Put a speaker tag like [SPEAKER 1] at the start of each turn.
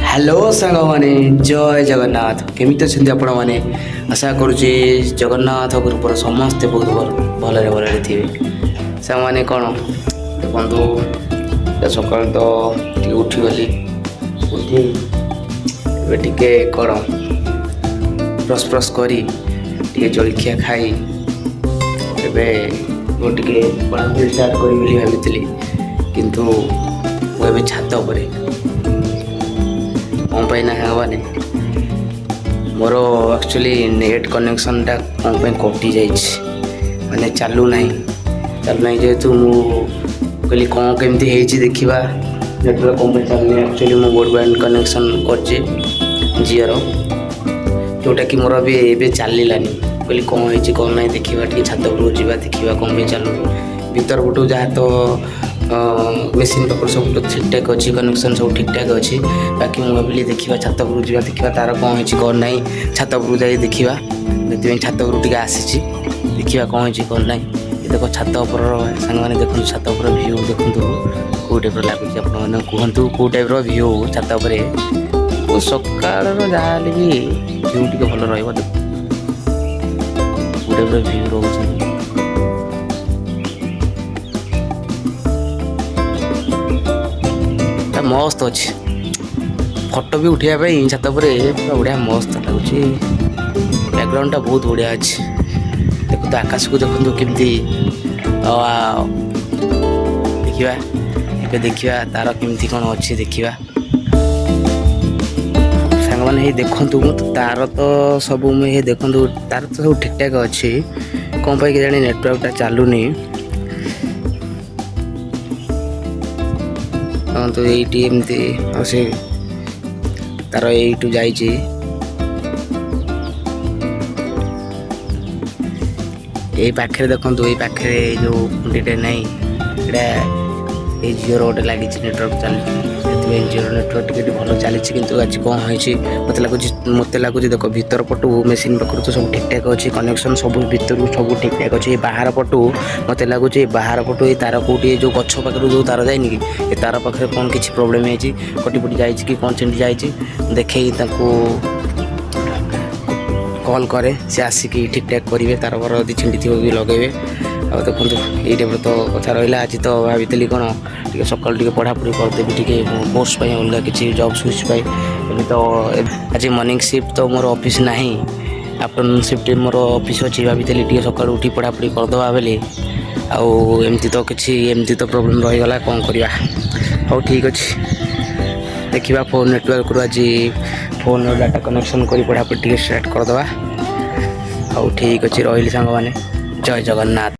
[SPEAKER 1] Hello सांग मैंने जय जगन्नाथ केमी अच्छा आपण मैंने आशा करुचे जगन्नाथ ग्रुपर समस्ते बहुत भल भल थे सांग मैंने कौन देखु सकाल तो उठीगली उठी टे कौन ब्रश ब्रश करी जलखिया खाई टे पढ़ापढ़ी स्टार्ट करी भाई किंतु मुझे छात पर कौन पाई ना हेबानी मोर एक्चुअली नेट कनेक्शनटा कौन कटि जा माने चालू ना जेहेतु मुझे कौन केमती देखा नेटवर्क कौन चलनी एक्चुअली मो ब्रॉडबैंड कनेक्शन कर जिओर जोटा कि मोर भी चलानी कहली कौन हो कौन ना देखा छात उपरକୁ जा देखा कौन पे चलू भीतर पटू जहाँ तो मेसीन पाखर सब ठीक ठाक अच्छी कनेक्शन सब ठीक ठाक अच्छी बाकी मुझे भाविली देखा छात उपरକୁ जा देखा तार कौन हो कौन ना छात उपरକୁ जा देखा से छात उपरକୁ आसी देखा कौन हो कौन ना देख छात उपर सांग मैंने देखो छात उपर भ्यू देखु कौ टाइप लगुच आपने कहतु कौ टाइप भ्यू छात उपर सकाल जहाँ भी भ्यू टे भल रहा कौ टाइप भ्यू रोचे मस्त अच्छे फोटो भी उठाई छात पर बढ़िया मस्त लगुच बैकग्राउंड टा बहुत बढ़िया अच्छे देखो आकाश को देखो केमती देखा तार केमती कौन अच्छी देखा सांग मैंने देखु तार तो सब मुझे देखु तार तो सब ठीक ठाक अच्छी कौन पाई जानी नेटवर्कटा चलूनी तो ये एमती से तार यू जा पाखे देखो ये पाखे जो खुंडीटे नाई ये जिओर गोटे लगी नेटवर्क चलती जिओर नेटवर्क टे भल चली किंतु आज कौन हो मत लगुच देख भीतर पटू मेसीन पाखर तो सब ठीक ठाक अच्छी कनेक्शन सब भीतर सब ठीक ठाक अच्छे बाहर पटू मत लगुच बाहर पटू ये तार कौटी जो गछ पाखर जो तार जाए कि ये तार पाखे कौन किसी प्रोब्लेम है कटी पटी जा कौन चिंटी जा देखे कॉल करे से आसिकी ठीक ठाक करेंगे तार पर यदि छिंडी थी भी लगे आ देखो ये टाइप तो कथा रहा आज तो भाई कौन टे सकाल टे पढ़ापढ़ी करदेवी टे कोर्स अलग किसी जॉब स्विच पाई तो आज मॉर्निंग शिफ्ट तो मोर ऑफिस ना आफ्टरनून शिफ्ट मोर ऑफिस अच्छी भाई टे सकाल उठी पढ़ापढ़ी करदे बोली आमती तो किसी एमती तो प्रोब्लेम रहीगला कौन करवा हाँ ठीक अच्छे देखा फोन नेटवर्क रू आज फोन डाटा कनेक्शन कर पढ़ापढ़ी टे स्टार्ट करदे हाँ ठीक अच्छे रही सांग मैंने जय जगन्नाथ।